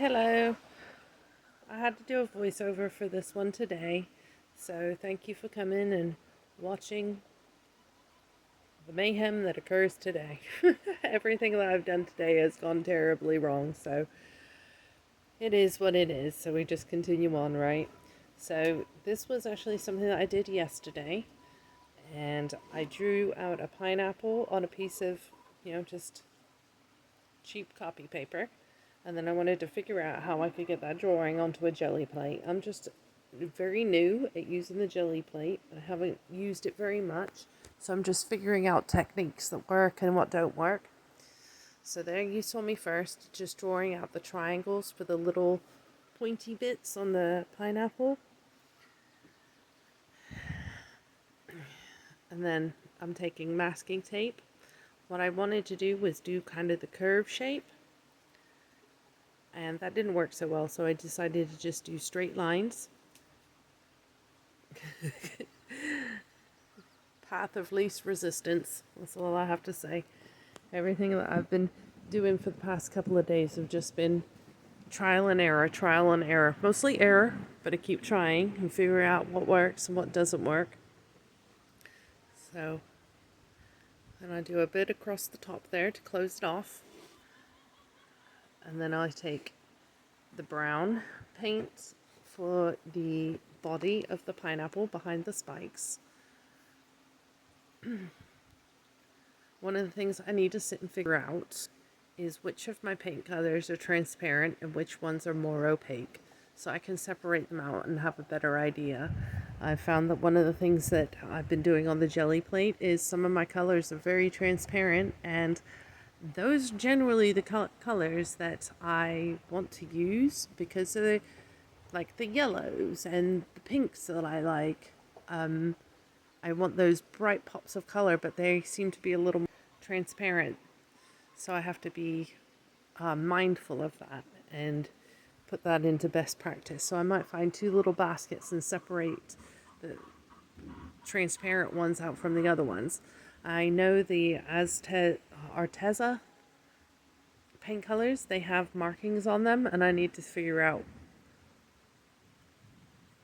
Hello. I had to do a voiceover for this one today, so thank you for coming and watching the mayhem that occurs today. Everything that I've done today has gone terribly wrong, so it is what it is, so we just continue on, right? So this was actually something that I did yesterday, and I drew out a pineapple on a piece of, just cheap copy paper. And then I wanted to figure out how I could get that drawing onto a jelly plate. I'm just very new at using the jelly plate. I haven't used it very much. So I'm just figuring out techniques that work and what don't work. So there you saw me first, just drawing out the triangles for the little pointy bits on the pineapple. And then I'm taking masking tape. What I wanted to do was do kind of the curve shape. And that didn't work so well, so I decided to just do straight lines. Path of least resistance, that's all I have to say. Everything that I've been doing for the past couple of days have just been trial and error. Mostly error, but I keep trying and figure out what works and what doesn't work. So, then I do a bit across the top there to close it off. And then I take the brown paint for the body of the pineapple behind the spikes. One of the things I need to sit and figure out is which of my paint colors are transparent and which ones are more opaque, so I can separate them out and have a better idea. I found that one of the things that I've been doing on the jelly plate is some of my colors are very transparent, and those are generally the colors that I want to use because they're like the yellows and the pinks that I like. I want those bright pops of color, but they seem to be a little more transparent. So I have to be mindful of that and put that into best practice. So I might find two little baskets and separate the transparent ones out from the other ones. I know the Arteza paint colors, they have markings on them, and I need to figure out,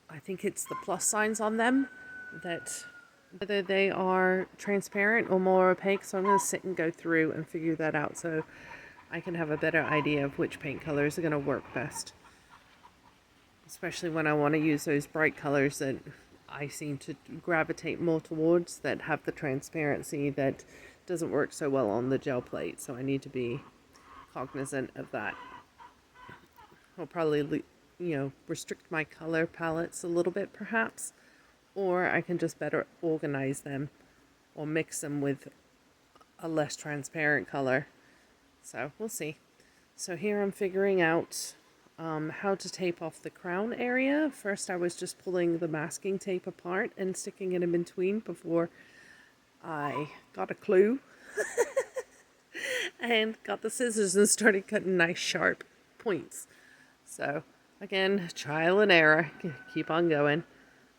I think it's the plus signs on them, that whether they are transparent or more opaque. So I'm going to sit and go through and figure that out so I can have a better idea of which paint colors are going to work best, especially when I want to use those bright colors that I seem to gravitate more towards, that have the transparency that doesn't work so well on the gel plate. So I need to be cognizant of that. I'll probably, restrict my color palettes a little bit perhaps, or I can just better organize them or mix them with a less transparent color. So we'll see. So here I'm figuring out how to tape off the crown area. First I was just pulling the masking tape apart and sticking it in between before I got a clue and got the scissors and started cutting nice sharp points. So again, trial and error, keep on going.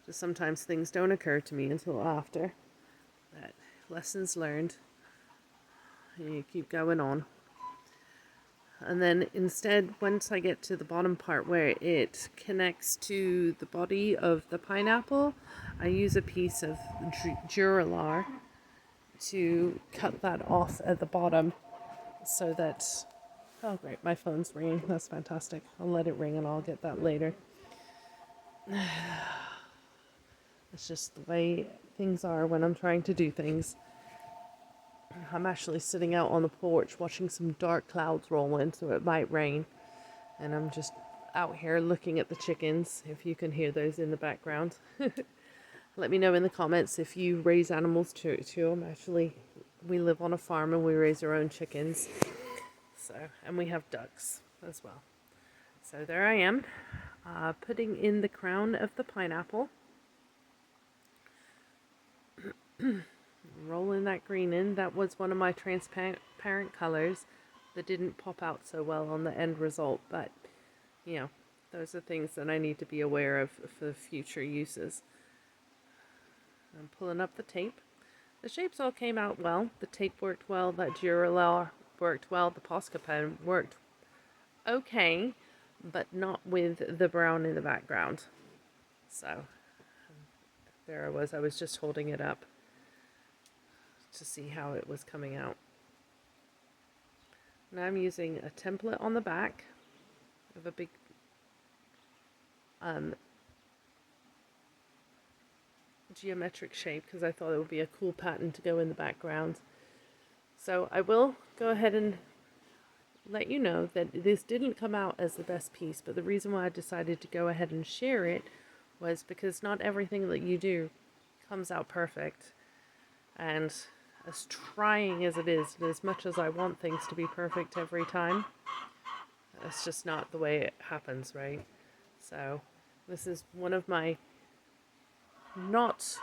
Just sometimes things don't occur to me until after. But lessons learned, and you keep going on. And then instead, once I get to the bottom part where it connects to the body of the pineapple, I use a piece of Dura-Lar to cut that off at the bottom so that, oh great, my phone's ringing, that's fantastic. I'll let it ring and I'll get that later. It's just the way things are when I'm trying to do things. I'm actually sitting out on the porch watching some dark clouds roll in, so it might rain. And I'm just out here looking at the chickens, if you can hear those in the background. Let me know in the comments if you raise animals too. Actually, we live on a farm and we raise our own chickens. So, and we have ducks as well. So there I am, putting in the crown of the pineapple. Rolling that green in. That was one of my transparent colors that didn't pop out so well on the end result, but those are things that I need to be aware of for future uses. I'm pulling up the tape. The shapes all came out well. The tape worked well, that Dura-Lar worked well, the Posca pen worked okay, but not with the brown in the background. So there I was just holding it up to see how it was coming out. Now I'm using a template on the back of a big geometric shape because I thought it would be a cool pattern to go in the background. So I will go ahead and let you know that this didn't come out as the best piece, but the reason why I decided to go ahead and share it was because not everything that you do comes out perfect. And as trying as it is, and as much as I want things to be perfect every time, it's just not the way it happens, right? So this is one of my not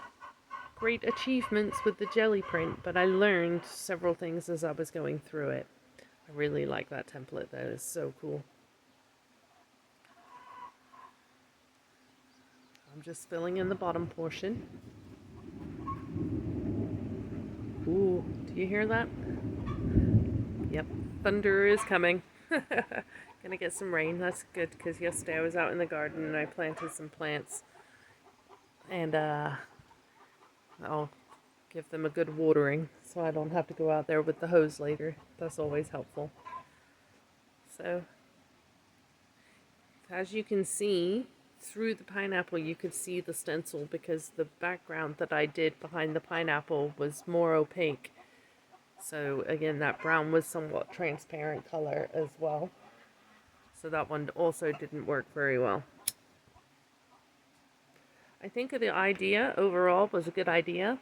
great achievements with the jelly print, but I learned several things as I was going through it. I really like that template though, it's so cool. I'm just filling in the bottom portion. Ooh, do you hear that? Yep, thunder is coming. Gonna get some rain, that's good, because yesterday I was out in the garden and I planted some plants. And I'll give them a good watering so I don't have to go out there with the hose later. That's always helpful. So, as you can see, through the pineapple you could see the stencil because the background that I did behind the pineapple was more opaque. So again, that brown was somewhat transparent color as well. So that one also didn't work very well. I think the idea overall was a good idea.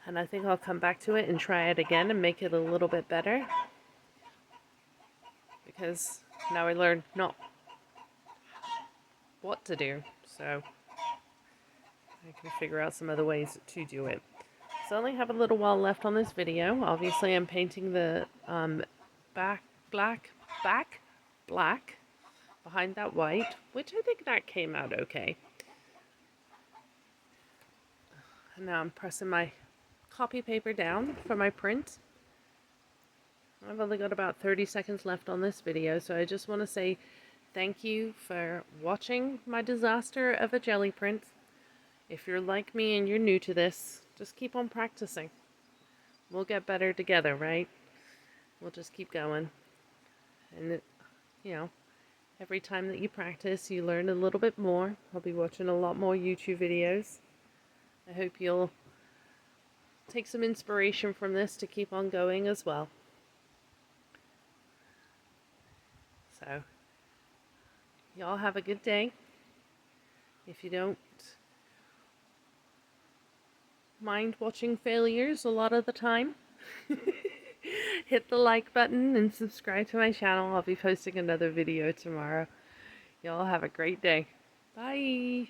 And I think I'll come back to it and try it again and make it a little bit better. Because now I learned not what to do. So I can figure out some other ways to do it. So I only have a little while left on this video. Obviously I'm painting the black behind that white, which I think that came out okay. And now I'm pressing my copy paper down for my print. I've only got about 30 seconds left on this video, so I just want to say thank you for watching my disaster of a jelly print. If you're like me and you're new to this, just keep on practicing. We'll get better together, right? We'll just keep going. And, every time that you practice, you learn a little bit more. I'll be watching a lot more YouTube videos. I hope you'll take some inspiration from this to keep on going as well. So, y'all have a good day. If you don't mind watching failures a lot of the time, hit the like button and subscribe to my channel. I'll be posting another video tomorrow. Y'all have a great day. Bye.